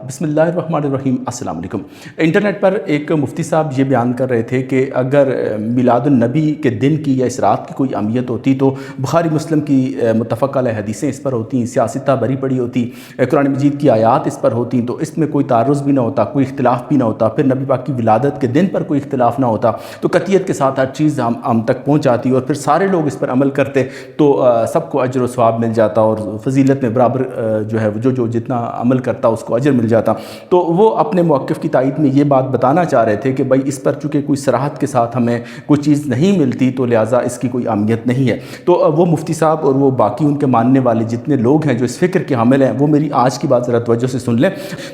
بسم اللہ الرحمن الرحیم۔ السلام علیکم۔ انٹرنیٹ پر ایک مفتی صاحب یہ بیان کر رہے تھے کہ اگر میلاد النبی کے دن کی یا اس رات کی کوئی اہمیت ہوتی تو بخاری مسلم کی متفق علیہ حدیثیں اس پر ہوتی، سیاستہ بری پڑی ہوتی، قرآن مجید کی آیات اس پر ہوتی تو اس میں کوئی تعارض بھی نہ ہوتا، کوئی اختلاف بھی نہ ہوتا، پھر نبی پاک کی ولادت کے دن پر کوئی اختلاف نہ ہوتا تو قطعیت کے ساتھ ہر چیز ہم تک پہنچ جاتی اور پھر سارے لوگ اس پر عمل کرتے تو سب کو اجر و ثواب مل جاتا اور فضیلت میں برابر جو ہے جو جتنا عمل کرتا اس کو اجر مل جاتا۔ تو وہ اپنے موقف کی تائید میں یہ بات بتانا چاہ رہے تھے کہ بھائی اس پر چونکہ کوئی صراحت کے ساتھ ہمیں کوئی چیز نہیں ملتی تو لہٰذا اس کی کوئی اہمیت نہیں ہے۔ تو وہ مفتی صاحب اور وہ باقی ان کے ماننے والے جتنے لوگ ہیں جو اس فکر کے حامل ہیں وہ میری آج کی بات ذرا توجہ سے سن لیں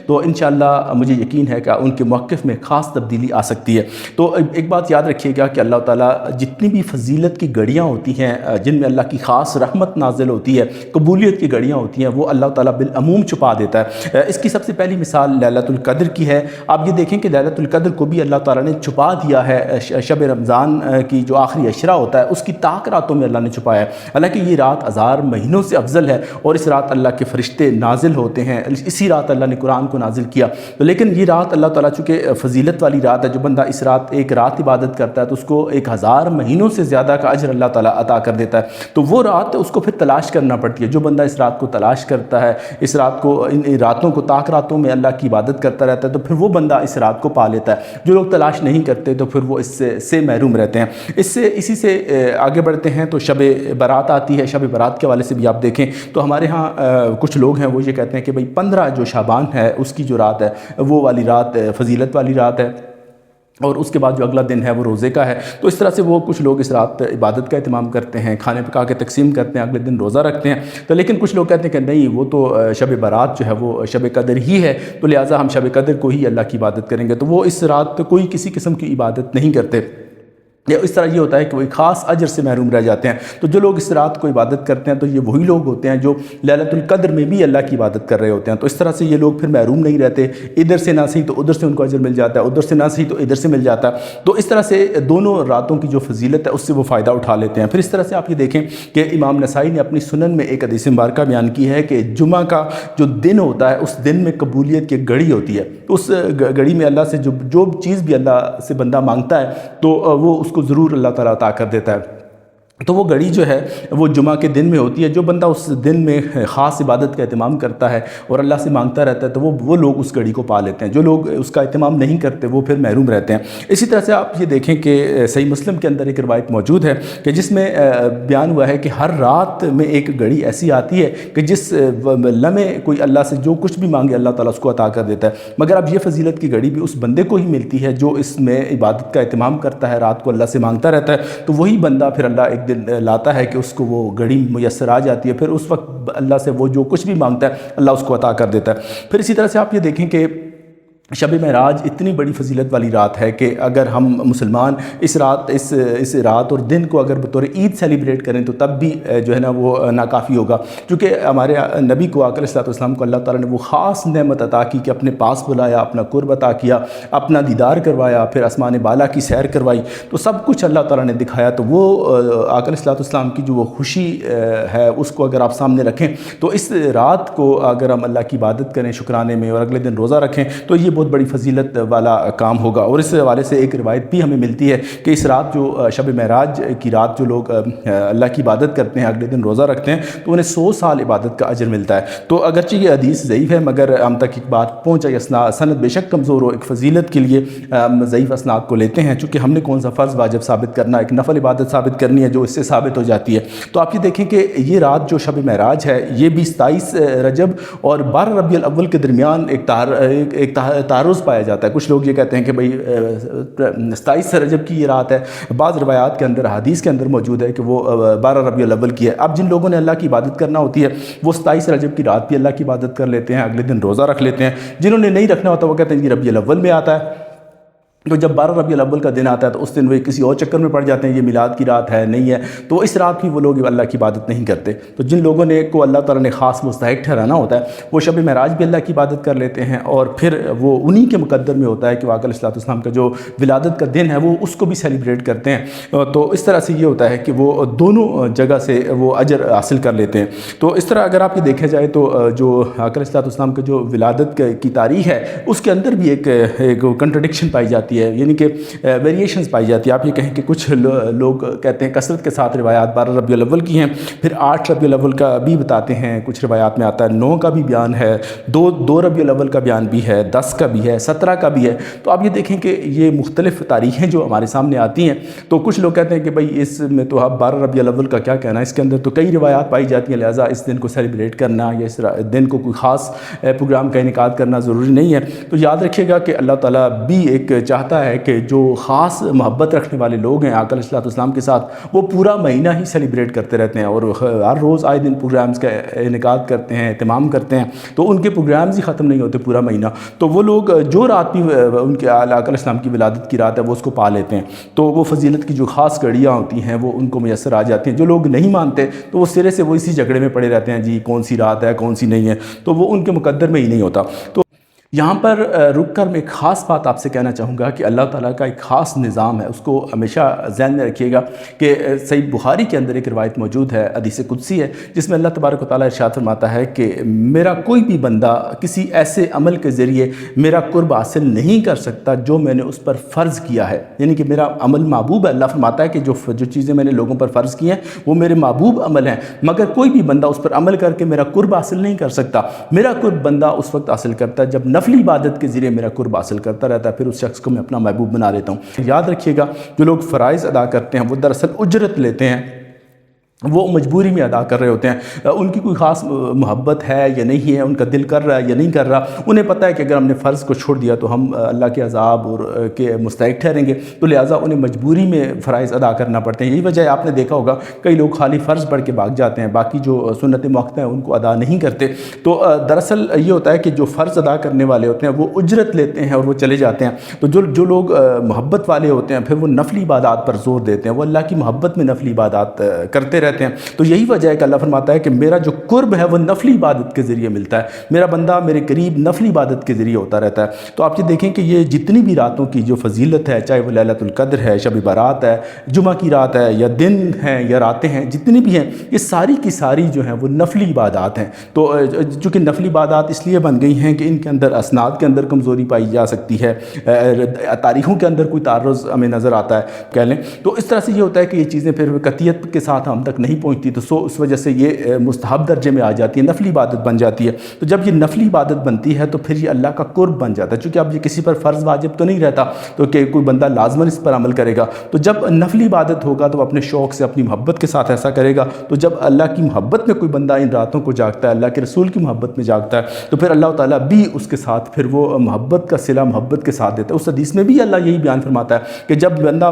تو انشاءاللہ مجھے یقین ہے کہ ان کے موقف میں خاص تبدیلی آ سکتی ہے۔ تو ایک بات یاد رکھیے گا کہ اللہ تعالیٰ جتنی بھی فضیلت کی گھڑیاں ہوتی ہیں جن میں اللہ کی خاص رحمت نازل ہوتی ہے، قبولیت کی گھڑیاں ہوتی ہیں، وہ اللہ تعالیٰ بالعموم چھپا دیتا ہے۔ اس کی سب سے پہلی مثال لیلۃ القدر کی ہے۔ آپ یہ دیکھیں کہ لیلۃ القدر کو بھی اللہ تعالیٰ نے چھپا دیا ہے، شب رمضان کی جو آخری عشرہ ہوتا ہے اس کی طاق راتوں میں اللہ نے چھپایا ہے، حالانکہ یہ رات ہزار مہینوں سے افضل ہے اور اس رات اللہ کے فرشتے نازل ہوتے ہیں، اسی رات اللہ نے قرآن کو نازل کیا۔ لیکن یہ رات اللہ تعالیٰ چونکہ فضیلت والی رات ہے، جو بندہ اس رات ایک رات عبادت کرتا ہے تو اس کو 1000 مہینوں سے زیادہ کا اجر اللہ تعالیٰ عطا کر دیتا ہے۔ تو وہ رات اس کو پھر تلاش کرنا پڑتی ہے۔ جو بندہ اس رات کو تلاش کرتا ہے، اس رات کو ان راتوں کو طاق راتوں میں اللہ کی عبادت کرتا رہتا ہے تو پھر وہ بندہ اس رات کو پا لیتا ہے۔ جو لوگ تلاش نہیں کرتے تو پھر وہ اس سے محروم رہتے ہیں۔ اسی سے آگے بڑھتے ہیں تو شب برات آتی ہے۔ شب برات کے حوالے سے بھی آپ دیکھیں تو ہمارے ہاں کچھ لوگ ہیں وہ یہ کہتے ہیں کہ بھئی 15 جو شعبان ہے اس کی جو رات ہے وہ والی رات فضیلت والی رات ہے اور اس کے بعد جو اگلا دن ہے وہ روزے کا ہے۔ تو اس طرح سے وہ کچھ لوگ اس رات عبادت کا اہتمام کرتے ہیں، کھانے پکا کے تقسیم کرتے ہیں، اگلے دن روزہ رکھتے ہیں۔ تو لیکن کچھ لوگ کہتے ہیں کہ نہیں، وہ تو شب برات جو ہے وہ شب قدر ہی ہے تو لہٰذا ہم شب قدر کو ہی اللہ کی عبادت کریں گے، تو وہ اس رات کوئی کسی قسم کی عبادت نہیں کرتے۔ اس طرح یہ ہوتا ہے کہ وہ خاص اجر سے محروم رہ جاتے ہیں۔ تو جو لوگ اس رات کو عبادت کرتے ہیں تو یہ وہی لوگ ہوتے ہیں جو لیلۃ القدر میں بھی اللہ کی عبادت کر رہے ہوتے ہیں۔ تو اس طرح سے یہ لوگ پھر محروم نہیں رہتے، ادھر سے نہ صحیح تو ادھر سے ان کو اجر مل جاتا ہے، ادھر سے نہ صحیح تو ادھر سے مل جاتا ہے۔ تو اس طرح سے دونوں راتوں کی جو فضیلت ہے اس سے وہ فائدہ اٹھا لیتے ہیں۔ پھر اس طرح سے آپ یہ دیکھیں کہ امام نسائی نے اپنی سنن میں ایک حدیث مبارکہ بیان کی ہے کہ جمعہ کا جو دن ہوتا ہے اس دن میں قبولیت کی گھڑی ہوتی ہے۔ اس گھڑی میں اللہ سے جو چیز بھی اللہ سے بندہ مانگتا ہے تو وہ اس کو ضرور اللہ تعالیٰ عطا کر دیتا ہے۔ تو وہ گھڑی جو ہے وہ جمعہ کے دن میں ہوتی ہے۔ جو بندہ اس دن میں خاص عبادت کا اہتمام کرتا ہے اور اللہ سے مانگتا رہتا ہے تو وہ لوگ اس گھڑی کو پا لیتے ہیں۔ جو لوگ اس کا اہتمام نہیں کرتے وہ پھر محروم رہتے ہیں۔ اسی طرح سے آپ یہ دیکھیں کہ صحیح مسلم کے اندر ایک روایت موجود ہے کہ جس میں بیان ہوا ہے کہ ہر رات میں ایک گھڑی ایسی آتی ہے کہ جس لمحے کوئی اللہ سے جو کچھ بھی مانگے اللہ تعالیٰ اس کو عطا کر دیتا ہے، مگر اب یہ فضیلت کی گھڑی بھی اس بندے کو ہی ملتی ہے جو اس میں عبادت کا اہتمام کرتا ہے، رات کو اللہ سے مانگتا رہتا ہے۔ تو وہی بندہ پھر اللہ ایک دن لاتا ہے کہ اس کو وہ گھڑی میسر آ جاتی ہے، پھر اس وقت اللہ سے وہ جو کچھ بھی مانگتا ہے اللہ اس کو عطا کر دیتا ہے۔ پھر اسی طرح سے آپ یہ دیکھیں کہ شب معراج اتنی بڑی فضیلت والی رات ہے کہ اگر ہم مسلمان اس رات اور دن کو اگر بطور عید سیلیبریٹ کریں تو تب بھی جو ہے نا وہ ناکافی ہوگا، کیونکہ ہمارے نبی کو آقا علیہ السلام کو اللہ تعالیٰ نے وہ خاص نعمت عطا کی کہ اپنے پاس بلایا، اپنا قرب عطا کیا، اپنا دیدار کروایا، پھر آسمان بالا کی سیر کروائی، تو سب کچھ اللہ تعالیٰ نے دکھایا۔ تو وہ آقا علیہ السلام کی جو وہ خوشی ہے اس کو اگر آپ سامنے رکھیں تو اس رات کو اگر ہم اللہ کی عبادت کریں شکرانے میں اور اگلے دن روزہ رکھیں تو یہ بہت بڑی فضیلت والا کام ہوگا۔ اور اس حوالے سے ایک روایت بھی ہمیں ملتی ہے کہ اس رات جو شب معراج کی رات جو لوگ اللہ کی عبادت کرتے ہیں اگلے دن روزہ رکھتے ہیں تو انہیں 100 سال عبادت کا اجر ملتا ہے۔ تو اگرچہ یہ حدیث ضعیف ہے مگر ہم تک ایک بات پہنچائی، سند بے شک کمزور ہو، ایک فضیلت کے لیے ضعیف اسناد کو لیتے ہیں، چونکہ ہم نے کون سا فرض واجب ثابت کرنا، ایک نفل عبادت ثابت کرنی ہے جو اس سے ثابت ہو جاتی ہے۔ تو آپ یہ دیکھیں کہ یہ رات جو شب معراج ہے یہ بھی 27 رجب اور 12 ربیع الاول کے درمیان ایک تعارض پایا جاتا ہے۔ کچھ لوگ یہ کہتے ہیں کہ بھئی 27 رجب کی یہ رات ہے، بعض روایات کے اندر حدیث کے اندر موجود ہے کہ وہ 12 ربیع الاول کی ہے۔ اب جن لوگوں نے اللہ کی عبادت کرنا ہوتی ہے وہ 27 رجب کی رات بھی اللہ کی عبادت کر لیتے ہیں، اگلے دن روزہ رکھ لیتے ہیں۔ جنہوں نے نہیں رکھنا ہوتا وہ کہتے ہیں یہ ربیع الاول میں آتا ہے۔ تو جب 12 ربیع الاول کا دن آتا ہے تو اس دن وہ کسی اور چکر میں پڑ جاتے ہیں، یہ میلاد کی رات ہے نہیں ہے، تو اس رات بھی وہ لوگ اللہ کی عبادت نہیں کرتے۔ تو جن لوگوں نے کو اللہ تعالیٰ نے خاص مستحق ٹھہرانا ہوتا ہے وہ شب معراج بھی اللہ کی عبادت کر لیتے ہیں، اور پھر وہ انہی کے مقدر میں ہوتا ہے کہ آقا علیہ السلام کا جو ولادت کا دن ہے وہ اس کو بھی سیلیبریٹ کرتے ہیں۔ تو اس طرح سے یہ ہوتا ہے کہ وہ دونوں جگہ سے وہ اجر حاصل کر لیتے ہیں۔ تو اس طرح اگر آپ یہ دیکھا جائے تو جو آقا علیہ السلام کا جو ولادت کی تاریخ ہے اس کے اندر بھی ایک کنٹرڈکشن پائی جاتی ہے، یعنی کہ ویریشنز پائی جاتی ہے۔ آپ یہ کہیں کہ کچھ لوگ کہتے ہیں کثرت کے ساتھ روایات 12 ربیع الاول کی ہیں، پھر 8 ربیع الاول کا بھی بتاتے ہیں، کچھ روایات میں آتا ہے 9 کا بھی بیان ہے، 2 ربیع الاول کا بیان بھی ہے، 10 کا بھی ہے، 17 کا بھی ہے۔ تو آپ یہ دیکھیں کہ یہ مختلف تاریخیں جو ہمارے سامنے آتی ہیں، تو کچھ لوگ کہتے ہیں کہ بھئی اس میں تو آپ 12 ربیع الاول کا کیا کہنا ہے، اس کے اندر تو کئی روایات پائی جاتی ہیں، لہٰذا اس دن کو سیلیبریٹ کرنا یا اس دن کو کوئی خاص پروگرام کا انعقاد کرنا ضروری نہیں ہے۔ تو یاد رکھیے گا کہ اللہ تعالیٰ بھی ایک چاہتا ہے کہ جو خاص محبت رکھنے والے لوگ ہیں آقا علیہ السلام کے ساتھ، وہ پورا مہینہ ہی سیلیبریٹ کرتے رہتے ہیں، اور ہر روز آئے دن پروگرامز کا انعقاد کرتے ہیں، اہتمام کرتے ہیں، تو ان کے پروگرامز ہی ختم نہیں ہوتے پورا مہینہ۔ تو وہ لوگ جو رات بھی ان کے آقا علیہ السلام کی ولادت کی رات ہے وہ اس کو پا لیتے ہیں، تو وہ فضیلت کی جو خاص گھڑیاں ہوتی ہیں وہ ان کو میسر آ جاتی ہیں۔ جو لوگ نہیں مانتے تو وہ سرے سے وہ اسی جھگڑے میں پڑے رہتے ہیں، جی کون سی رات ہے کون سی نہیں ہے، تو وہ ان کے مقدر میں ہی نہیں ہوتا۔ تو یہاں پر رک کر میں ایک خاص بات آپ سے کہنا چاہوں گا کہ اللہ تعالیٰ کا ایک خاص نظام ہے، اس کو ہمیشہ ذہن میں رکھیے گا کہ صحیح بخاری کے اندر ایک روایت موجود ہے، حدیث قدسی ہے، جس میں اللہ تبارک و تعالیٰ ارشاد فرماتا ہے کہ میرا کوئی بھی بندہ کسی ایسے عمل کے ذریعے میرا قرب حاصل نہیں کر سکتا جو میں نے اس پر فرض کیا ہے، یعنی کہ میرا عمل محبوب ہے۔ اللہ فرماتا ہے کہ جو چیزیں میں نے لوگوں پر فرض کی ہیں وہ میرے محبوب عمل ہیں، مگر کوئی بھی بندہ اس پر عمل کر کے میرا قرب حاصل نہیں کر سکتا۔ میرا قرب بندہ اس وقت حاصل کرتا ہے جب نفلی عبادت کے ذریعے میرا قرب حاصل کرتا رہتا ہے، پھر اس شخص کو میں اپنا محبوب بنا لیتا ہوں۔ یاد رکھیے گا جو لوگ فرائض ادا کرتے ہیں وہ دراصل اجرت لیتے ہیں، وہ مجبوری میں ادا کر رہے ہوتے ہیں، ان کی کوئی خاص محبت ہے یا نہیں ہے، ان کا دل کر رہا ہے یا نہیں کر رہا، انہیں پتہ ہے کہ اگر ہم نے فرض کو چھوڑ دیا تو ہم اللہ کے عذاب اور کے مستحق ٹھہریں گے، تو لہٰذا انہیں مجبوری میں فرائض ادا کرنا پڑتے ہیں۔ یہی وجہ ہے آپ نے دیکھا ہوگا کئی لوگ خالی فرض پڑھ کے بھاگ جاتے ہیں، باقی جو سنت موقع ہیں ان کو ادا نہیں کرتے۔ تو دراصل یہ ہوتا ہے کہ جو فرض ادا کرنے والے ہوتے ہیں وہ اجرت لیتے ہیں اور وہ چلے جاتے ہیں، تو جو لوگ محبت والے ہوتے ہیں پھر وہ نفلی عبادات پر زور دیتے ہیں، وہ اللہ کی محبت میں نفلی عبادات کرتے رہتے ہیں۔ تو یہی وجہ ہے کہ اللہ فرماتا ہے کہ میرا جو قرب ہے وہ نفلی عبادت کے ذریعے ملتا ہے، میرا بندہ میرے قریب نفلی عبادت کے ذریعے ہوتا رہتا ہے۔ تو آپ یہ دیکھیں کہ یہ جتنی بھی راتوں کی جو فضیلت ہے، چاہے وہ لیلۃ القدر ہے، شب برات ہے، جمعہ کی رات ہے، یا دن ہیں یا راتیں ہیں، جتنی بھی ہیں یہ ساری کی ساری جو ہیں وہ نفلی عبادات ہیں۔ تو چونکہ نفلی عبادات اس لیے بن گئی ہیں کہ ان کے اندر اسناد کے اندر کمزوری پائی جا سکتی ہے، تاریخوں کے اندر کوئی تعرض ہمیں نظر آتا ہے کہہ لیں، تو اس طرح سے یہ ہوتا ہے کہ یہ چیزیں پھر قطعیت کے ساتھ ہم تک نہیں پہنچتی، تو اس وجہ سے یہ مستحب درجے میں آ جاتی ہے، نفلی عبادت بن جاتی ہے۔ تو جب یہ نفلی عبادت بنتی ہے تو پھر یہ اللہ کا قرب بن جاتا ہے، چونکہ اب یہ کسی پر فرض واجب تو نہیں رہتا تو کہ کوئی بندہ لازماً اس پر عمل کرے گا، تو جب نفلی عبادت ہوگا تو وہ اپنے شوق سے اپنی محبت کے ساتھ ایسا کرے گا۔ تو جب اللہ کی محبت میں کوئی بندہ ان راتوں کو جاگتا ہے، اللہ کے رسول کی محبت میں جاگتا ہے، تو پھر اللہ تعالیٰ بھی اس کے ساتھ پھر وہ محبت کا صلہ محبت کے ساتھ دیتا ہے۔ اس حدیث میں بھی اللہ یہی بیان فرماتا ہے کہ جب بندہ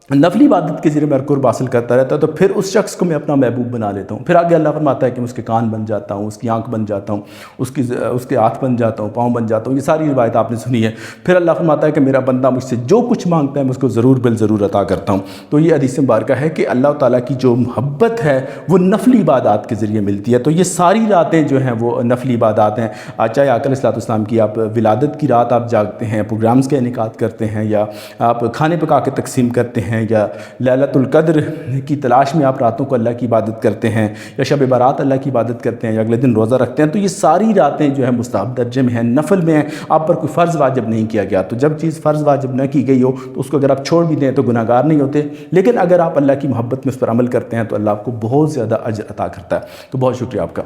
نفلی عبادت کے ذریعے میرا قرب حاصل کرتا رہتا ہے تو پھر اس شخص کو میں اپنا محبوب بنا لیتا ہوں۔ پھر آگے اللہ فرماتا ہے کہ میں اس کے کان بن جاتا ہوں، اس کی آنکھ بن جاتا ہوں، اس کے ہاتھ بن جاتا ہوں، پاؤں بن جاتا ہوں، یہ ساری روایت آپ نے سنی ہے۔ پھر اللہ فرماتا ہے کہ میرا بندہ مجھ سے جو کچھ مانگتا ہے میں اس کو ضرور بالضرور عطا کرتا ہوں۔ تو یہ حدیث مبارکہ ہے کہ اللہ تعالیٰ کی جو محبت ہے وہ نفلی عبادات کے ذریعے ملتی ہے۔ تو یہ ساری راتیں جو ہیں وہ نفلی عبادات ہیں، چاہے آقا علیہ السلام کی آپ ولادت کی رات آپ جاگتے ہیں، پروگرامز کا انعقاد کرتے ہیں، یا آپ کھانے پکا کے تقسیم کرتے ہیں، یا لیلۃ القدر کی تلاش میں آپ راتوں کو اللہ کی عبادت کرتے ہیں، یا شب برات اللہ کی عبادت کرتے ہیں، یا اگلے دن روزہ رکھتے ہیں، تو یہ ساری راتیں جو ہیں مستحب درجے میں ہیں، نفل میں ہیں، آپ پر کوئی فرض واجب نہیں کیا گیا۔ تو جب چیز فرض واجب نہ کی گئی ہو تو اس کو اگر آپ چھوڑ بھی دیں تو گناہ گار نہیں ہوتے، لیکن اگر آپ اللہ کی محبت میں اس پر عمل کرتے ہیں تو اللہ آپ کو بہت زیادہ اجر عطا کرتا ہے۔ تو بہت شکریہ آپ کا۔